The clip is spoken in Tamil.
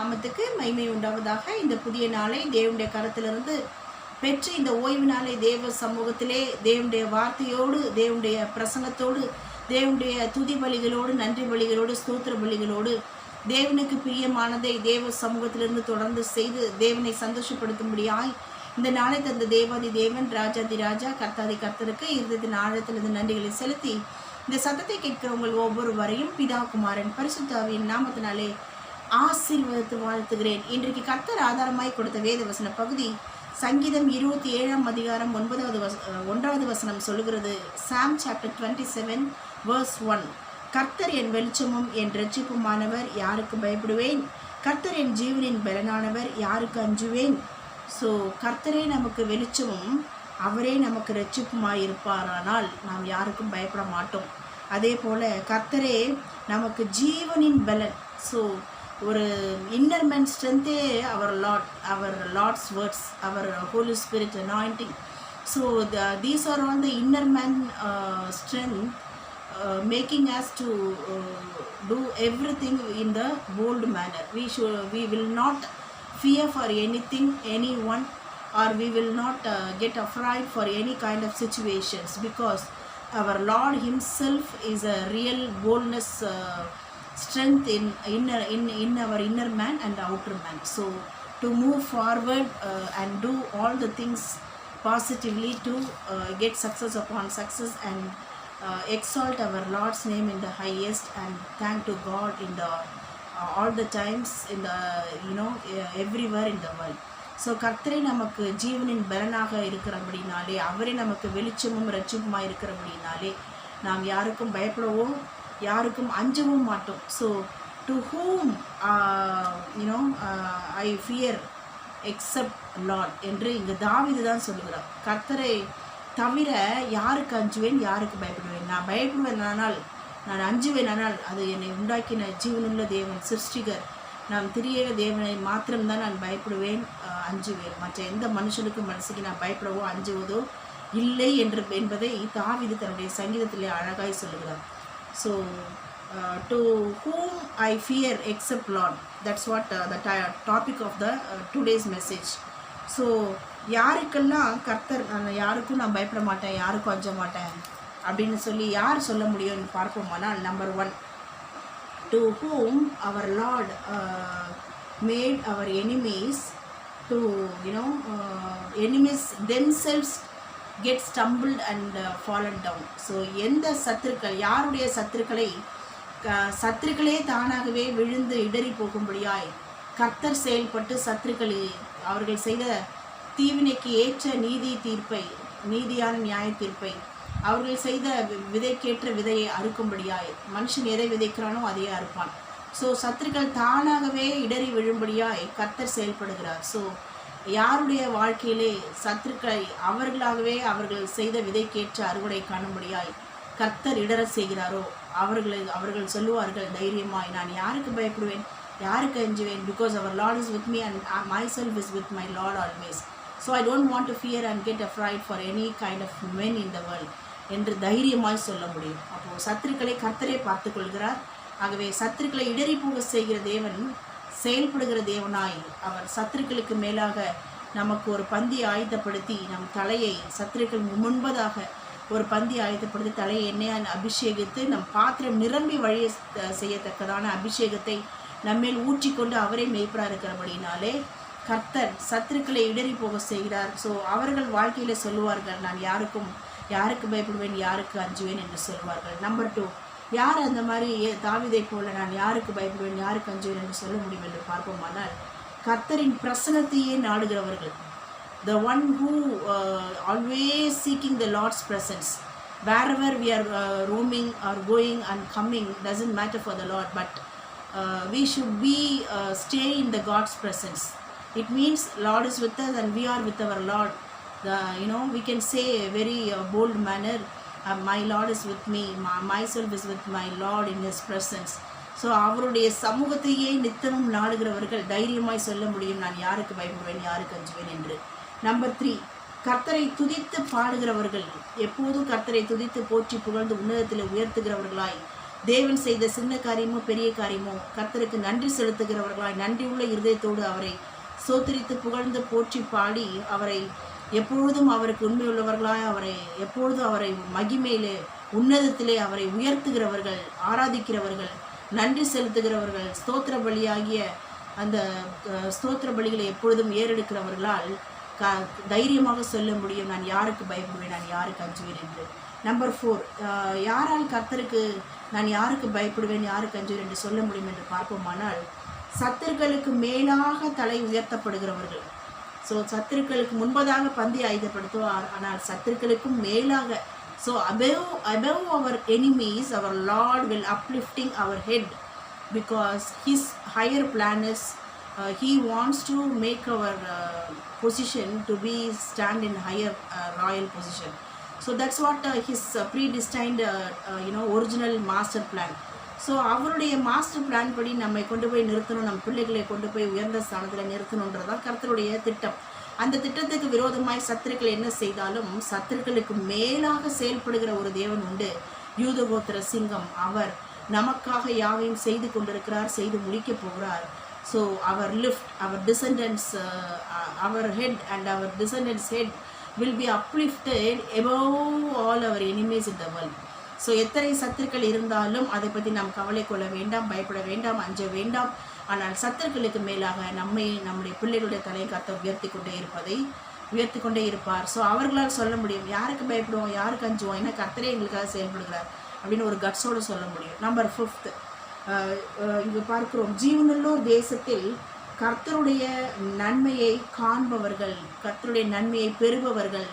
நாமத்துக்கு மகிமை உண்டாவதாக. இந்த புதிய நாளை தேவனுடைய கரத்திலிருந்து பெற்று இந்த ஓய்வு நாளை தேவ சமூகத்திலே தேவனுடைய வார்த்தையோடு, தேவனுடைய பிரசங்கத்தோடு, தேவனுடைய துதி பலிகளோடு, நன்றி பலிகளோடு, ஸ்தோத்திர பலிகளோடு தேவனுக்கு பிரியமானதை தேவ சமூகத்திலிருந்து தொடர்ந்து செய்து தேவனை சந்தோஷப்படுத்தும்படியாய் இந்த நாளை தந்த தேவாதி தேவன், ராஜாதி ராஜா, கர்த்தாதி கர்த்தருக்கு இருதயத்தின் ஆழத்திலிருந்து நன்றிகளை செலுத்தி இந்த சத்தத்தை கேட்கிறவங்கள் ஒவ்வொருவரையும் பிதா குமாரன் பரிசுத்தாவின் நாமத்தினாலே ஆசீர்வதித்து வாழ்த்துகிறேன். இன்றைக்கு கர்த்தர் ஆதாரமாய் கொடுத்த வேத வசன பகுதி சங்கீதம் 27 அதிகாரம் 1வது வசனம் சொல்லுகிறது. சாம் சாப்டர் 27 verse 1. கர்த்தர் என் வெளிச்சமும் என் இரட்சிப்புமானவர், யாருக்கு பயப்படுவேன்? கர்த்தர் என் ஜீவனின் பலனானவர், யாருக்கு அஞ்சுவேன்? ஸோ கர்த்தரே நமக்கு வெளிச்சமும் அவரே நமக்கு இரட்சிப்புமாய் இருப்பாரானால் நாம் யாருக்கும் பயப்பட மாட்டோம். அதே போல் கர்த்தரே நமக்கு ஜீவனின் பலன். ஸோ ஒரு இன்னர் மேன் ஸ்ட்ரென்த்தே our Lord's words, our Holy Spirit anointing. So these are all the inner man strength making us to do everything in the bold manner. We will not fear for anything, anyone, or we will not get afraid for any kind of situations, because our Lord himself is a real boldness, strength in our inner man and outer man. So to move forward and do all the things positively to get success upon success and exalt our Lord's name in the highest and thank to God in the all the times in the everywhere in the world. So கர்த்தரை நமக்கு ஜீவனின் பலனாக இருக்கிறபடினாலே, அவரே நமக்கு வெளிச்சமும் இரட்சிப்புமாய் இருக்கிறபடினாலே நாம் யாருக்கும் பயப்படவோ யாருக்கும் அஞ்சவும் மாட்டோம். So to whom I fear except Lord என்று இங்கு தாவீது தான் சொல்லுகிறார். கர்த்தரை தவிர யாருக்கு அஞ்சுவேன், யாருக்கு பயப்படுவேன்? நான் பயப்படுவேனானால், நான் அஞ்சுவேனானால் அது என்னை உண்டாக்கின ஜீவனுள்ள தேவன், சிருஷ்டிகர், நாம் திரியேக தேவனை மாத்திரம்தான் நான் பயப்படுவேன், அஞ்சுவேன். மற்ற எந்த மனுஷனுக்கு நான் பயப்படவோ அஞ்சுவதோ இல்லை என்பதை தாவீது தன்னுடைய சங்கீதத்திலே அழகாய் சொல்லுகிறார். So to whom I fear except Lord, that's what the topic of the today's message. So யாருக்கெல்லாம் கர்த்தர் யாருக்கும் நான் பயப்பட மாட்டேன், யாருக்கும் அஞ்ச மாட்டேன் அப்படின்னு சொல்லி யார் சொல்ல முடியும்னு பார்ப்போமானால், number 1, to whom our Lord made our enemies to enemies themselves get stumbled and fallen down. So எந்த சத்துருக்கள், யாருடைய சத்துருக்களே தானாகவே விழுந்து இடறி போகும்படியாய் கர்த்தர் செயல்பட்டு சத்துருக்களை அவர்கள் செய்த தீவினைக்கு ஏற்ற நீதியான நியாய தீர்ப்பை, அவர்கள் செய்த விதைக்கேற்ற விதையை அறுக்கும்படியாய், மனுஷன் எதை விதைக்கிறானோ அதையே அறுப்பான். ஸோ சத்துருக்கள் தானாகவே இடறி விழும்படியாய் கர்த்தர் செயல்படுகிறார். ஸோ யாருடைய வாழ்க்கையிலே சத்துருக்களை அவர்கள் செய்த விதைக்கேற்ற அறுவடை காணும்படியாய் கர்த்தர் இடற செய்கிறாரோ அவர்கள் சொல்லுவார்கள் தைரியமாய், நான் யாருக்கு பயப்படுவேன், யாருக்கு அஞ்சுவேன்? Because our Lord is with me and myself is with my Lord always. So I don't want to fear and get afraid for any kind of men in the world என்று தைரியமாய் சொல்ல முடியும். அப்போது சத்துருக்களை கர்த்தரே பார்த்து கொள்கிறார். ஆகவே சத்துருக்களை இடறி போக செய்கிற தேவன், செயல்படுகிற தேவனாய் அவர் சத்துருக்களுக்கு மேலாக நமக்கு ஒரு பந்தி ஆயத்தப்படுத்தி நம் தலையை சத்துருக்கள் முன்பதாக ஒரு பந்தி ஆயத்தப்படுத்தி தலையை எண்ணெயால் அபிஷேகித்து நம் பாத்திரம் நிரம்பி வழிய செய்யத்தக்கதான அபிஷேகத்தை நம்மேல் ஊற்றிக்கொண்டு அவரே மேய்ப்பராக இருக்கிறபடினாலே கர்த்தர் சத்துருக்களை இடறி போக செய்கிறார். ஸோ அவர்கள் வாழ்க்கையில் சொல்லுவார்கள், நான் யாருக்கு பயப்படுவேன், யாருக்கு அஞ்சுவேன் என்று சொல்வார்கள். நம்பர் 2, யார் அந்த மாதிரி தாவீதை போல நான் யாருக்கு பயப்படுவேன், யாருக்கு அஞ்சுவேன் என்று சொல்ல முடியும் என்று பார்ப்போமானால், கர்த்தரின் பிரசன்னத்தையே நாடுகிறவர்கள். The one who always seeking the Lord's presence. Wherever we are roaming or going and coming, doesn't matter for the Lord, but we should be stay in the God's presence. It means Lord is with us and we are with our Lord. We can say a very bold manner, my Lord is with me, myself is with my Lord in his presence. So அவருடைய சமூகத்தையே நித்தமும் நாடுகிறவர்கள் தைரியமாய் சொல்ல முடியும், நான் யாருக்கு பயப்படுவேன், யாருக்கு அஞ்சுவேன் என்று. நம்பர் 3, கர்த்தரை துதித்து பாடுகிறவர்கள், எப்போதும் கர்த்தரை துதித்து போற்றி புகழ்ந்து உன்னதத்தில் உயர்த்துகிறவர்களாய் தேவன் செய்த சின்ன காரியமோ பெரிய காரியமோ கர்த்தருக்கு நன்றி செலுத்துகிறவர்களாய் நன்றி உள்ள இருதயத்தோடு அவரை சோத்திரித்து புகழ்ந்து போற்றி பாடி அவரை எப்பொழுதும் அவருக்கு உண்மையுள்ளவர்களாய் அவரை எப்பொழுதும் அவரை மகிமையிலே உன்னதத்திலே அவரை உயர்த்துகிறவர்கள், ஆராதிக்கிறவர்கள், நன்றி செலுத்துகிறவர்கள், ஸ்தோத்திர பலியாகிய அந்த ஸ்தோத்திர பலிகளை எப்பொழுதும் ஏறெடுக்கிறவர்களால் தைரியமாக சொல்ல முடியும், நான் யாருக்கு பயப்படுவேன், நான் யாருக்கு அஞ்சுவேன் என்று. நம்பர் 4, யாரால் கர்த்தருக்கு நான் யாருக்கு பயப்படுவேன், யாருக்கு அஞ்சுவேன் என்று சொல்ல முடியும் என்று பார்ப்போமானால், சத்துருக்களுக்கு மேலாக தலை உயர்த்தப்படுகிறவர்கள். ஸோ சத்துருக்களுக்கு முன்பதாக பந்தி ஆயுதப்படுத்துவார், ஆனால் சத்துருக்களுக்கும் மேலாக. So above our enemies, our Lord will uplifting our head, because his higher plan is he wants to make our position to be stand in higher royal position. So that's what his predestined original master plan. So அவருடைய மாஸ்டர் பிளான் படி நம்மை கொண்டு போய் நிறுத்தணும், நம் பிள்ளைகளை கொண்டு போய் உயர்ந்த ஸ்தானத்தில் நிறுத்தணுன்றதான் கர்த்தருடைய திட்டம். அந்த திட்டத்துக்கு விரோதமாய் சத்துருக்கள் என்ன செய்தாலும் சத்துருக்களுக்கு மேலாக செயல்படுகிற ஒரு தேவன் உண்டு, யூதகோத்திர சிங்கம். அவர் நமக்காக யாவையும் செய்து கொண்டிருக்கிறார், செய்து முடிக்கப் போகிறார். So our lift our descendants our head and our descendants head will be uplifted above all our enemies in the world. So எத்தனை சத்துருக்கள் இருந்தாலும் அதை பற்றி நாம் கவலை கொள்ள வேண்டாம், பயப்பட வேண்டாம், அஞ்ச வேண்டாம். ஆனால் சத்துருக்களுக்கு மேலாக நம்முடைய பிள்ளைகளுடைய தலையை கர்த்தர் உயர்த்தி கொண்டே இருப்பார். ஸோ அவர்களால் சொல்ல முடியும், யாருக்கு பயப்படுவோம், யாருக்கு அஞ்சுவோம், ஏன்னா கர்த்தரே எங்களுக்காக செயல்படுகிறார் அப்படின்னு ஒரு கட்ஸோடு சொல்ல முடியும். நம்பர் 5, இங்கு பார்க்கிறோம், ஜீவனுள்ளோர் தேசத்தில் கர்த்தருடைய நன்மையை காண்பவர்கள், கர்த்தருடைய நன்மையை பெறுபவர்கள்